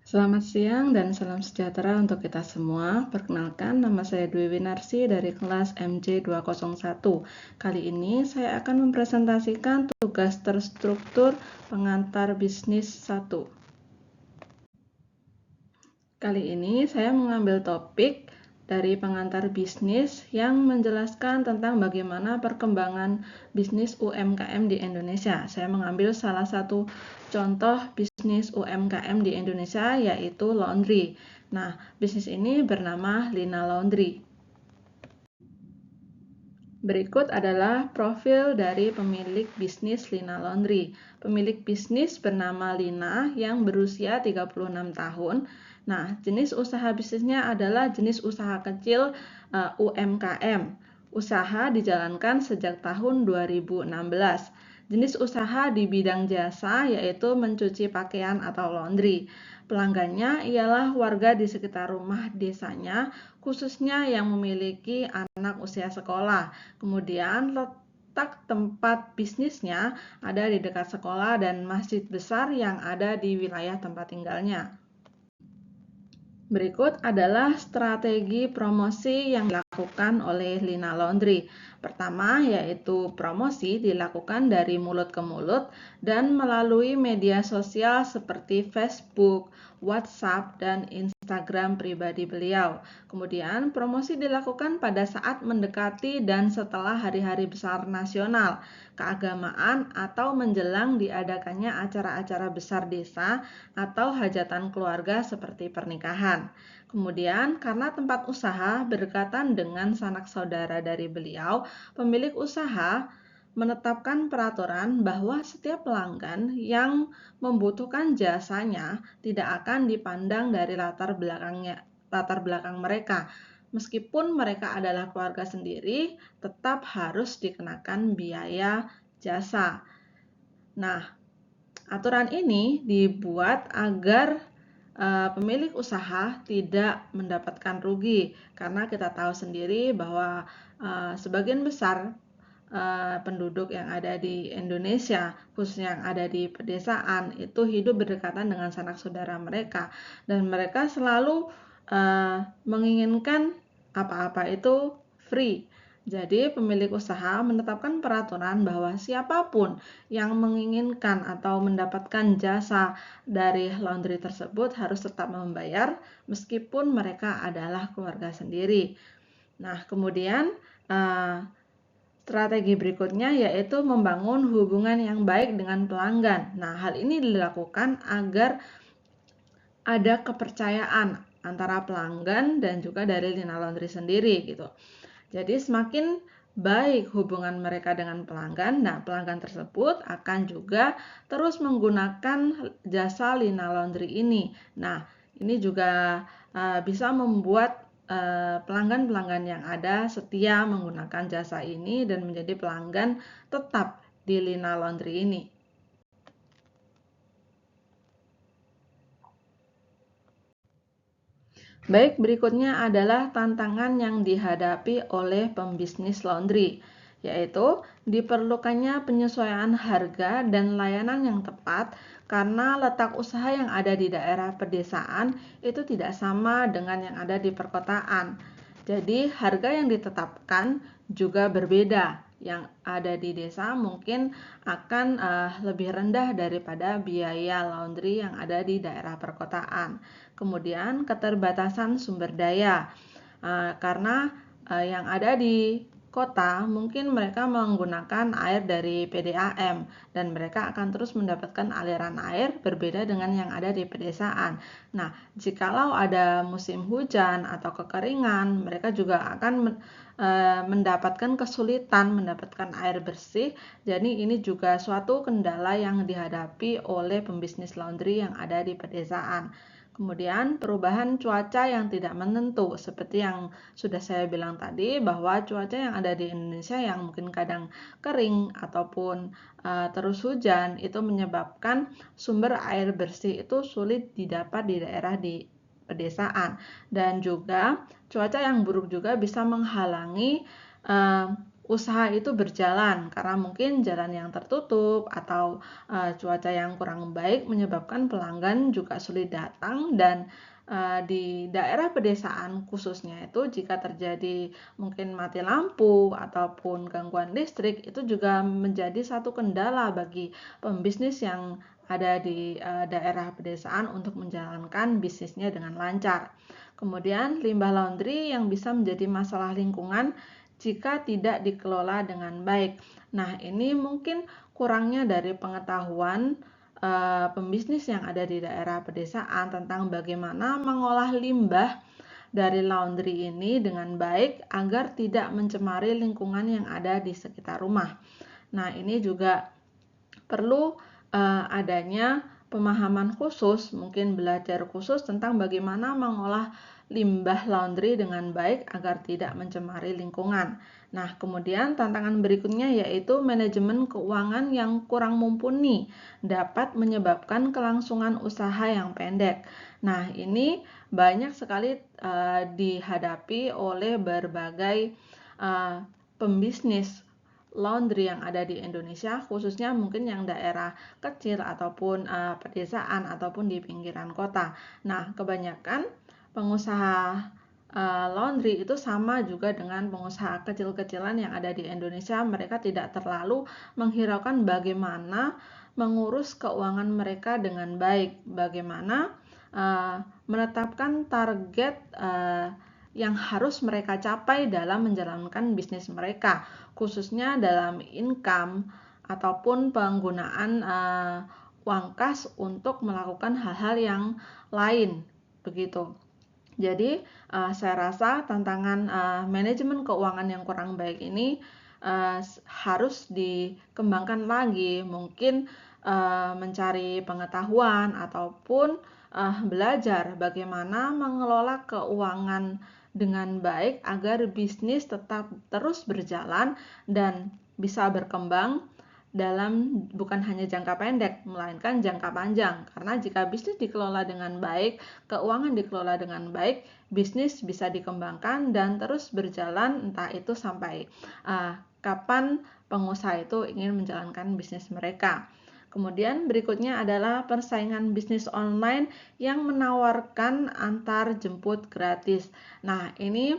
Selamat siang dan salam sejahtera untuk kita semua. Perkenalkan, nama saya Dwi Winarsi dari kelas MJ201. Kali ini saya akan mempresentasikan tugas terstruktur pengantar bisnis 1. Kali ini saya mengambil topik dari pengantar bisnis yang menjelaskan tentang bagaimana perkembangan bisnis UMKM di Indonesia. Saya mengambil salah satu contoh bisnis UMKM di Indonesia, yaitu laundry. Nah, bisnis ini bernama Lina Laundry. Berikut adalah profil dari pemilik bisnis Lina Laundry. Pemilik bisnis bernama Lina yang berusia 36 tahun. Nah, jenis usaha bisnisnya adalah jenis usaha kecil UMKM. Usaha dijalankan sejak tahun 2016. Jenis usaha di bidang jasa yaitu mencuci pakaian atau laundry. Pelanggannya ialah warga di sekitar rumah desanya, khususnya yang memiliki anak usia sekolah. Kemudian letak tempat bisnisnya ada di dekat sekolah dan masjid besar yang ada di wilayah tempat tinggalnya. Berikut adalah strategi promosi yang dilakukan oleh Lina Laundry. Pertama, yaitu promosi dilakukan dari mulut ke mulut dan melalui media sosial seperti Facebook, WhatsApp, dan Instagram pribadi beliau. Kemudian, promosi dilakukan pada saat mendekati dan setelah hari-hari besar nasional, keagamaan, atau menjelang diadakannya acara-acara besar desa atau hajatan keluarga seperti pernikahan. Kemudian, karena tempat usaha berdekatan dengan sanak saudara dari beliau, pemilik usaha menetapkan peraturan bahwa setiap pelanggan yang membutuhkan jasanya tidak akan dipandang dari latar belakang mereka. Meskipun mereka adalah keluarga sendiri, tetap harus dikenakan biaya jasa. Nah, aturan ini dibuat agar pemilik usaha tidak mendapatkan rugi, karena kita tahu sendiri bahwa sebagian besar penduduk yang ada di Indonesia, khususnya yang ada di pedesaan, itu hidup berdekatan dengan sanak saudara mereka, dan mereka selalu menginginkan apa-apa itu free. Jadi pemilik usaha menetapkan peraturan bahwa siapapun yang menginginkan atau mendapatkan jasa dari laundry tersebut harus tetap membayar meskipun mereka adalah keluarga sendiri. Nah, kemudian strategi berikutnya yaitu membangun hubungan yang baik dengan pelanggan. Nah, hal ini dilakukan agar ada kepercayaan antara pelanggan dan juga dari Lina Laundry sendiri gitu. Jadi semakin baik hubungan mereka dengan pelanggan, nah pelanggan tersebut akan juga terus menggunakan jasa Lina Laundry ini. Nah, ini juga bisa membuat pelanggan-pelanggan yang ada setia menggunakan jasa ini dan menjadi pelanggan tetap di Lina Laundry ini. Baik, berikutnya adalah tantangan yang dihadapi oleh pembisnis laundry, yaitu diperlukannya penyesuaian harga dan layanan yang tepat karena letak usaha yang ada di daerah pedesaan itu tidak sama dengan yang ada di perkotaan. Jadi, harga yang ditetapkan juga berbeda. Yang ada di desa mungkin akan lebih rendah daripada biaya laundry yang ada di daerah perkotaan. Kemudian keterbatasan sumber daya, karena yang ada di kota mungkin mereka menggunakan air dari PDAM dan mereka akan terus mendapatkan aliran air berbeda dengan yang ada di pedesaan. Nah, jikalau ada musim hujan atau kekeringan, mereka juga akan mendapatkan kesulitan mendapatkan air bersih. Jadi ini juga suatu kendala yang dihadapi oleh pembisnis laundry yang ada di pedesaan. Kemudian perubahan cuaca yang tidak menentu, seperti yang sudah saya bilang tadi, bahwa cuaca yang ada di Indonesia yang mungkin kadang kering ataupun terus hujan, itu menyebabkan sumber air bersih itu sulit didapat di daerah di pedesaan. Dan juga cuaca yang buruk juga bisa menghalangi usaha itu berjalan karena mungkin jalan yang tertutup atau cuaca yang kurang baik menyebabkan pelanggan juga sulit datang. Dan di daerah pedesaan khususnya itu jika terjadi mungkin mati lampu ataupun gangguan listrik, itu juga menjadi satu kendala bagi pembisnis yang ada di daerah pedesaan untuk menjalankan bisnisnya dengan lancar. Kemudian limbah laundry yang bisa menjadi masalah lingkungan jika tidak dikelola dengan baik. Nah, ini mungkin kurangnya dari pengetahuan pembisnis yang ada di daerah pedesaan tentang bagaimana mengolah limbah dari laundry ini dengan baik agar tidak mencemari lingkungan yang ada di sekitar rumah. Nah, ini juga perlu adanya pemahaman khusus, mungkin belajar khusus tentang bagaimana mengolah limbah laundry dengan baik agar tidak mencemari lingkungan. Nah, kemudian tantangan berikutnya yaitu manajemen keuangan yang kurang mumpuni dapat menyebabkan kelangsungan usaha yang pendek. Nah, ini banyak sekali dihadapi oleh berbagai pembisnis laundry yang ada di Indonesia, khususnya mungkin yang daerah kecil ataupun pedesaan ataupun di pinggiran kota. Nah, kebanyakan pengusaha laundry itu sama juga dengan pengusaha kecil-kecilan yang ada di Indonesia. Mereka tidak terlalu menghiraukan bagaimana mengurus keuangan mereka dengan baik, bagaimana menetapkan target yang harus mereka capai dalam menjalankan bisnis mereka, khususnya dalam income ataupun penggunaan uang kas untuk melakukan hal-hal yang lain, begitu. Jadi saya rasa tantangan manajemen keuangan yang kurang baik ini harus dikembangkan lagi, mungkin mencari pengetahuan ataupun belajar bagaimana mengelola keuangan dengan baik agar bisnis tetap terus berjalan dan bisa berkembang dalam bukan hanya jangka pendek, melainkan jangka panjang. Karena jika bisnis dikelola dengan baik, keuangan dikelola dengan baik, bisnis bisa dikembangkan dan terus berjalan, entah itu sampai kapan pengusaha itu ingin menjalankan bisnis mereka. Kemudian berikutnya adalah persaingan bisnis online yang menawarkan antar jemput gratis. Nah, ini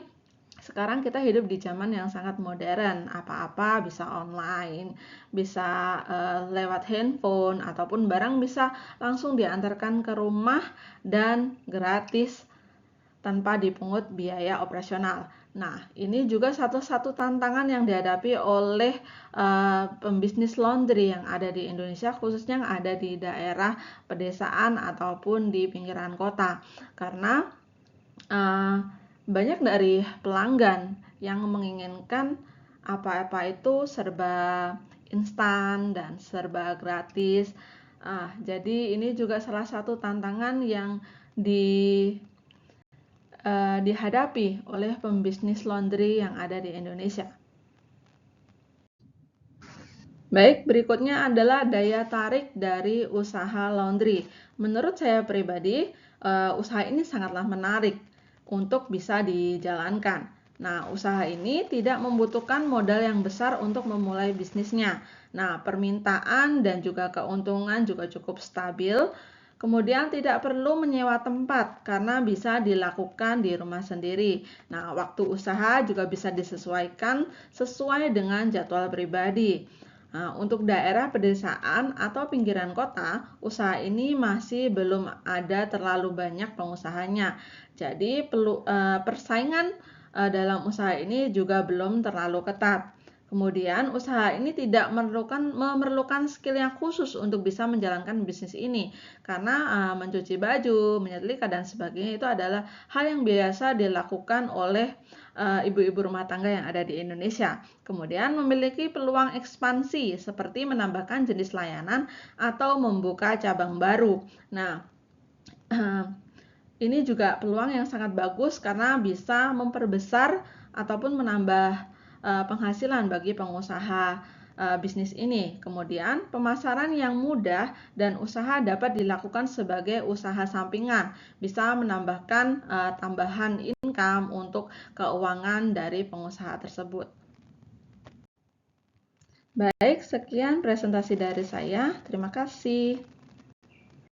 sekarang kita hidup di zaman yang sangat modern, apa-apa bisa online, bisa lewat handphone, ataupun barang bisa langsung diantarkan ke rumah dan gratis tanpa dipungut biaya operasional. Nah, ini juga satu-satu tantangan yang dihadapi oleh pembisnis laundry yang ada di Indonesia, khususnya yang ada di daerah pedesaan ataupun di pinggiran kota. Karena banyak dari pelanggan yang menginginkan apa-apa itu serba instan dan serba gratis. Jadi ini juga salah satu tantangan yang dihadapi oleh pembisnis laundry yang ada di Indonesia. Baik, berikutnya adalah daya tarik dari usaha laundry. Menurut saya pribadi, usaha ini sangatlah menarik untuk bisa dijalankan. Nah, usaha ini tidak membutuhkan modal yang besar untuk memulai bisnisnya. Nah, permintaan dan juga keuntungan juga cukup stabil. Kemudian tidak perlu menyewa tempat karena bisa dilakukan di rumah sendiri. Nah, waktu usaha juga bisa disesuaikan sesuai dengan jadwal pribadi. Nah, untuk daerah pedesaan atau pinggiran kota, usaha ini masih belum ada terlalu banyak pengusahanya. Jadi persaingan dalam usaha ini juga belum terlalu ketat. Kemudian usaha ini tidak memerlukan skill yang khusus untuk bisa menjalankan bisnis ini. Karena mencuci baju, menyetrika dan sebagainya itu adalah hal yang biasa dilakukan oleh ibu-ibu rumah tangga yang ada di Indonesia. Kemudian memiliki peluang ekspansi seperti menambahkan jenis layanan atau membuka cabang baru. Nah, ini juga peluang yang sangat bagus karena bisa memperbesar ataupun menambah penghasilan bagi pengusaha bisnis ini. Kemudian pemasaran yang mudah dan usaha dapat dilakukan sebagai usaha sampingan, bisa menambahkan tambahan income untuk keuangan dari pengusaha tersebut. Baik, sekian presentasi dari saya. Terima kasih.